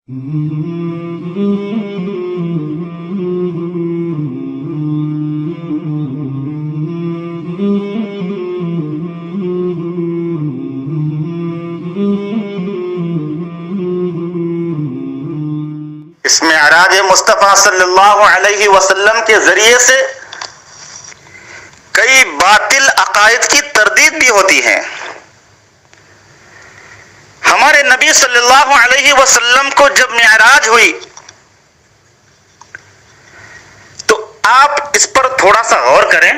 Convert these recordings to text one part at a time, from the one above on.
اس معراج مصطفیٰ صلی اللہ علیہ وسلم کے ذریعے سے کئی باطل عقائد کی تردید بھی ہوتی ہے۔ ہمارے نبی صلی اللہ علیہ وسلم کو جب معراج ہوئی تو آپ اس پر تھوڑا سا غور کریں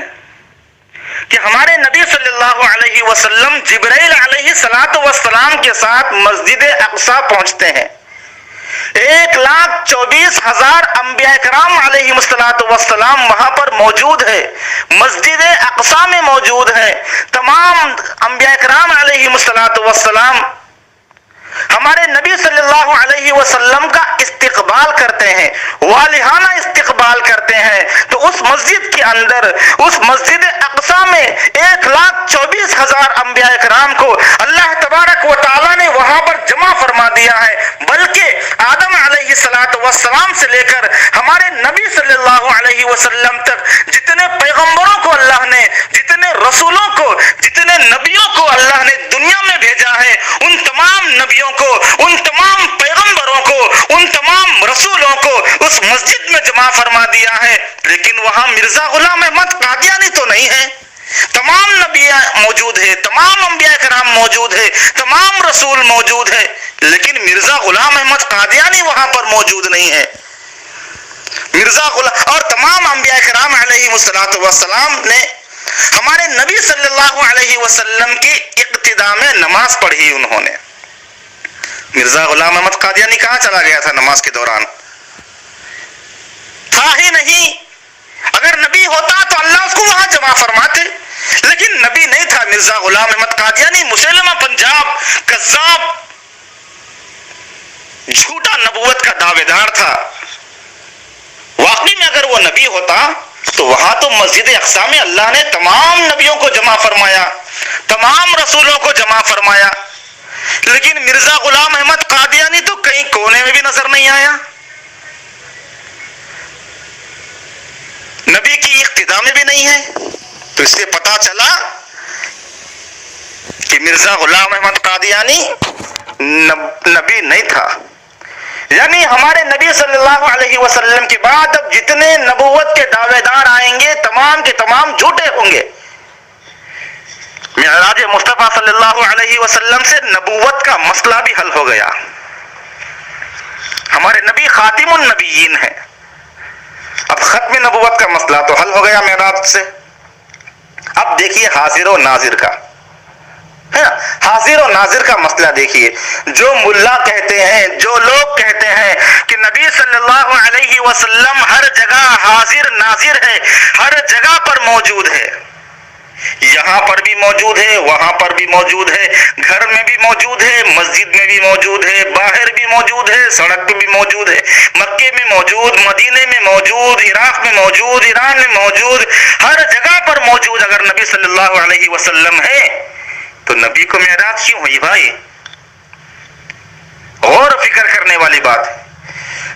کہ ہمارے نبی صلی اللہ علیہ وسلم جبرائیل علیہ السلام کے ساتھ مسجد اقصی پہنچتے ہیں۔ 1,24,000 انبیاء کرام علیہ السلام وہاں پر موجود ہے، مسجد اقصی میں موجود ہے۔ تمام انبیاء کرام علیہ السلام ہمارے نبی صلی اللہ علیہ وسلم کا استقبال کرتے ہیں، والہانہ استقبال کرتے ہیں۔ تو اس مسجد کے اندر، اس مسجد اقصی میں 1,24,000 انبیاء کرام کو اللہ تبارک و تعالیٰ نے وہاں پر جمع فرما دیا ہے، بلکہ آدم علیہ السلام سے لے کر ہمارے نبی صلی اللہ علیہ وسلم تک جتنے پیغمبروں کو اللہ نے، جتنے رسولوں کو، جتنے نبیوں کو اللہ نے دنیا میں بھیجا ہے، ان تمام نبیوں کو، ان تمام پیغمبروں کو، ان تمام رسولوں کو اس مسجد میں جمع فرما دیا ہے۔ لیکن وہاں مرزا غلام احمد قادیانی تو نہیں ہے۔ تمام نبی موجود ہے، تمام انبیاء کرام موجود ہے، تمام رسول موجود ہے، لیکن مرزا غلام احمد قادیانی وہاں پر موجود نہیں ہے۔ مرزا غلام اور تمام انبیاء کرام علیہ السلام نے ہمارے نبی صلی اللہ علیہ وسلم کی اقتداء میں نماز پڑھی۔ انہوں نے، مرزا غلام احمد قادیانی کہاں چلا گیا تھا نماز کے دوران؟ تھا ہی نہیں۔ اگر نبی ہوتا تو اللہ اس کو وہاں جمع فرماتے، لیکن نبی نہیں تھا۔ مرزا غلام احمد قادیانی مسلمہ پنجاب، کذاب، جھوٹا نبوت کا دعوے دار تھا۔ واقعی میں اگر وہ نبی ہوتا تو وہاں تو مسجد اقصی میں اللہ نے تمام نبیوں کو جمع فرمایا، تمام رسولوں کو جمع فرمایا، لیکن مرزا غلام احمد قادیانی تو کہیں کونے میں بھی نظر نہیں آیا۔ نبی کی اقتداء میں بھی نہیں ہے۔ تو اس سے پتا چلا کہ مرزا غلام احمد قادیانی نبی نہیں تھا۔ یعنی ہمارے نبی صلی اللہ علیہ وسلم کے بعد اب جتنے نبوت کے دعوے دار آئیں گے تمام کے تمام جھوٹے ہوں گے۔ معراج مصطفیٰ صلی اللہ علیہ وسلم سے نبوت کا مسئلہ بھی حل ہو گیا۔ ہمارے نبی خاتم النبیین ہیں، اب ختم نبوت کا مسئلہ تو حل ہو گیا معراج سے۔ اب دیکھیے حاضر و ناظر کا، حاضر و ناظر کا مسئلہ دیکھیے۔ جو ملا کہتے ہیں، جو لوگ کہتے ہیں کہ نبی صلی اللہ علیہ وسلم ہر جگہ حاضر ناظر ہے، ہر جگہ پر موجود ہے، یہاں پر بھی موجود ہے، وہاں پر بھی موجود ہے، گھر میں بھی موجود ہے، مسجد میں بھی موجود ہے، باہر بھی موجود ہے، سڑک پہ بھی موجود ہے، مکے میں موجود، مدینے میں موجود، عراق میں موجود، ایران میں موجود، ہر جگہ پر موجود۔ اگر نبی صلی اللہ علیہ وسلم ہے تو نبی کو معراج کیوں ہوئی بھائی؟ اور فکر کرنے والی بات ہے۔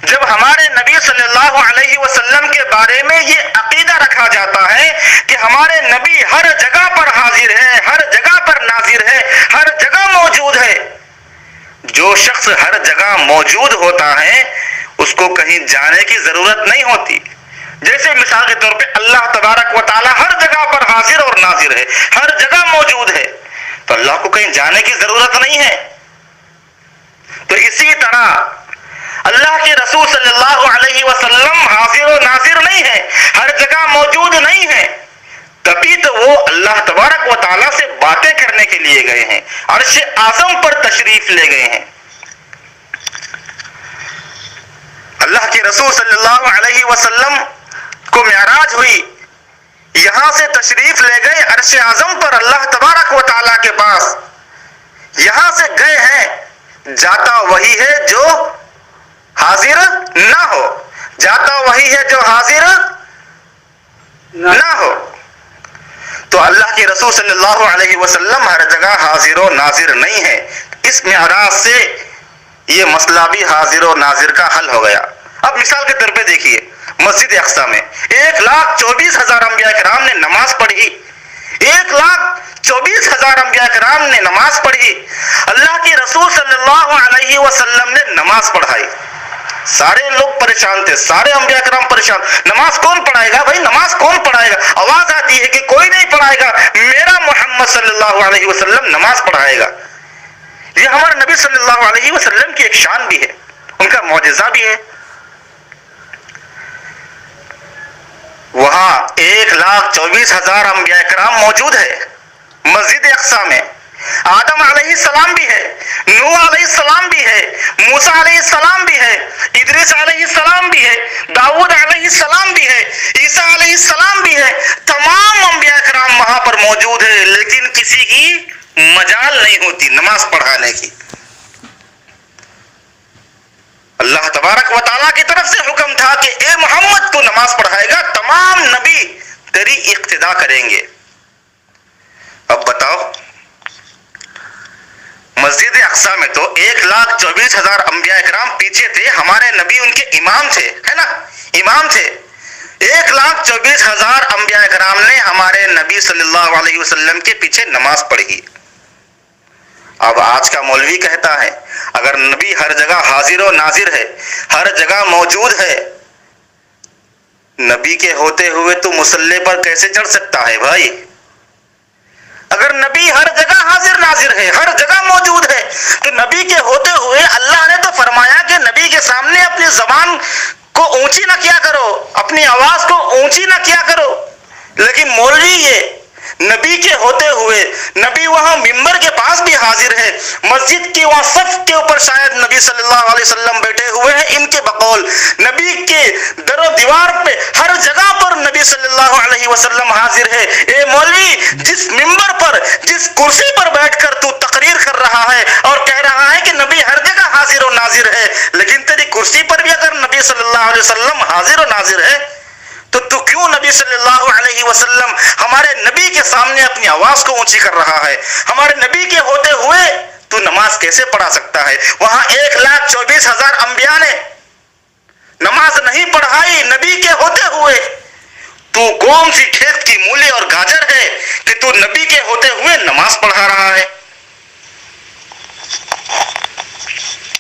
جب ہمارے نبی صلی اللہ علیہ وسلم کے بارے میں یہ عقیدہ رکھا جاتا ہے کہ ہمارے نبی ہر جگہ پر حاضر ہے، ہر جگہ پر ناظر ہے، ہر جگہ موجود ہے، جو شخص ہر جگہ موجود ہوتا ہے اس کو کہیں جانے کی ضرورت نہیں ہوتی۔ جیسے مثال کے طور پہ اللہ تبارک و تعالی ہر جگہ پر حاضر اور ناظر ہے، ہر جگہ موجود ہے، تو اللہ کو کہیں جانے کی ضرورت نہیں ہے۔ تو اسی طرح اللہ کے رسول صلی اللہ علیہ وسلم حاضر و ناظر نہیں ہے، ہر جگہ موجود نہیں ہے، تبھی تو وہ اللہ تبارک و تعالیٰ سے باتیں کرنے کے لیے گئے ہیں، عرش اعظم پر تشریف لے گئے ہیں۔ اللہ کے رسول صلی اللہ علیہ وسلم کو معراج ہوئی، یہاں سے تشریف لے گئے عرش اعظم پر اللہ تبارک و تعالیٰ کے پاس، یہاں سے گئے ہیں، جاتا وہی ہے جو حاضر نہ ہو، جاتا وہی ہے جو حاضر نہ ہو۔ تو اللہ کے رسول صلی اللہ علیہ وسلم ہر جگہ حاضر و ناظر نہیں ہے۔ اس معراج سے یہ مسئلہ بھی حاضر و ناظر کا حل ہو گیا۔ اب مثال کے طور پہ دیکھیے، مسجد اقصیٰ میں 1,24,000 انبیاء کرام نے نماز پڑھی، 1,24,000 انبیاء کرام نے نماز پڑھی، اللہ کے رسول صلی اللہ علیہ وسلم نے نماز پڑھائی۔ سارے لوگ پریشان تھے، سارے انبیاء کرام پریشان، نماز کون پڑھائے گا بھائی، نماز کون پڑھائے گا؟ آواز آتی ہے کہ کوئی نہیں پڑھائے گا، میرا محمد صلی اللہ علیہ وسلم نماز پڑھائے گا۔ یہ ہمارے نبی صلی اللہ علیہ وسلم کی ایک شان بھی ہے، ان کا معجزہ بھی ہے۔ وہاں 1,24,000 انبیاء کرام موجود ہے مسجد اقصیٰ میں۔ آدم علیہ السلام بھی ہے، نوح علیہ السلام بھی ہے، موسیٰ علیہ السلام بھی ہے، ادریس علیہ السلام بھی ہے، داؤد علیہ السلام بھی ہے، عیسیٰ علیہ السلام بھی ہے۔ تمام انبیاء کرام وہاں پر موجود ہے، لیکن کسی کی مجال نہیں ہوتی نماز پڑھانے کی۔ اللہ تبارک و تعالیٰ کی طرف سے حکم تھا کہ اے محمد تو نماز پڑھائے گا، تمام نبی تیری اقتدا کریں گے۔ اب بتاؤ، مسجد اقصیٰ میں تو 1,24,000 انبیاء کرام پیچھے تھے، ہمارے نبی ان کے امام تھے، ہے نا، امام تھے۔ 1,24,000 انبیاء کرام نے ہمارے نبی صلی اللہ علیہ وسلم کے پیچھے نماز پڑھی۔ اب آج کا مولوی کہتا ہے اگر نبی ہر جگہ حاضر و ناظر ہے، ہر جگہ موجود ہے، نبی کے ہوتے ہوئے تو مصلی پر کیسے چڑھ سکتا ہے بھائی؟ اگر نبی ہر جگہ حاضر ناظر ہے، ہر جگہ موجود ہے، تو نبی کے ہوتے ہوئے اللہ نے تو فرمایا کہ نبی کے سامنے اپنی زبان کو اونچی نہ کیا کرو، اپنی آواز کو اونچی نہ کیا کرو۔ لیکن مولوی یہ نبی کے ہوتے ہوئے، نبی وہاں ممبر کے پاس بھی حاضر ہے، مسجد کی وہاں صف کے اوپر شاید نبی صلی اللہ علیہ وسلم بیٹھے ہوئے ہیں، ان کے بقول نبی کے در و دیوار پہ ہر جگہ پر نبی صلی اللہ علیہ وسلم حاضر ہے۔ اے مولوی، جس ممبر پر، جس کرسی پر بیٹھ کر تو تقریر کر رہا ہے اور کہہ رہا ہے کہ نبی ہر جگہ حاضر و ناظر ہے، لیکن تیری کرسی پر بھی اگر نبی صلی اللہ علیہ وسلم حاضر و ناظر ہے، تو کیوں نبی صلی اللہ علیہ وسلم ہمارے نبی کے سامنے اپنی آواز کو اونچی کر رہا ہے؟ ہمارے نبی کے ہوتے ہوئے تو نماز کیسے پڑھا سکتا ہے؟ وہاں 1,24,000 انبیاء نے نماز نہیں پڑھائی نبی کے ہوتے ہوئے، تو کون سی کھیت کی مولی اور گاجر ہے کہ تو نبی کے ہوتے ہوئے نماز پڑھا رہا ہے؟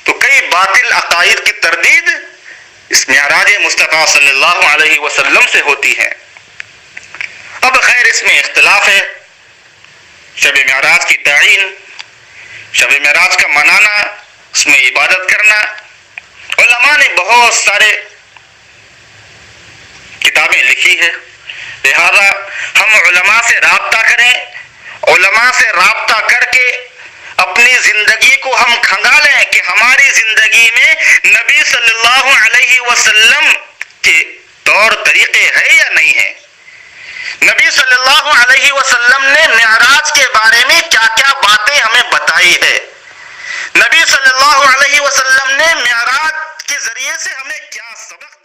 تو کئی باطل عقائد کی تردید اس معراج مصطفیٰ صلی اللہ علیہ وسلم سے ہوتی ہے۔ اب خیر اس میں اختلاف ہے، شب معراج کی تعین، شب معراج کا منانا، اس میں عبادت کرنا، علماء نے بہت سارے کتابیں لکھی ہے، لہذا ہم علماء سے رابطہ کریں، علماء سے رابطہ کر کے اپنی زندگی کو ہم کھنگالیں کہ ہماری زندگی میں نبی صلی اللہ علیہ وسلم کے طور طریقے ہے یا نہیں ہے، نبی صلی اللہ علیہ وسلم نے معراج کے بارے میں کیا کیا باتیں ہمیں بتائی ہے، نبی صلی اللہ علیہ وسلم نے معراج کے ذریعے سے ہمیں کیا سبق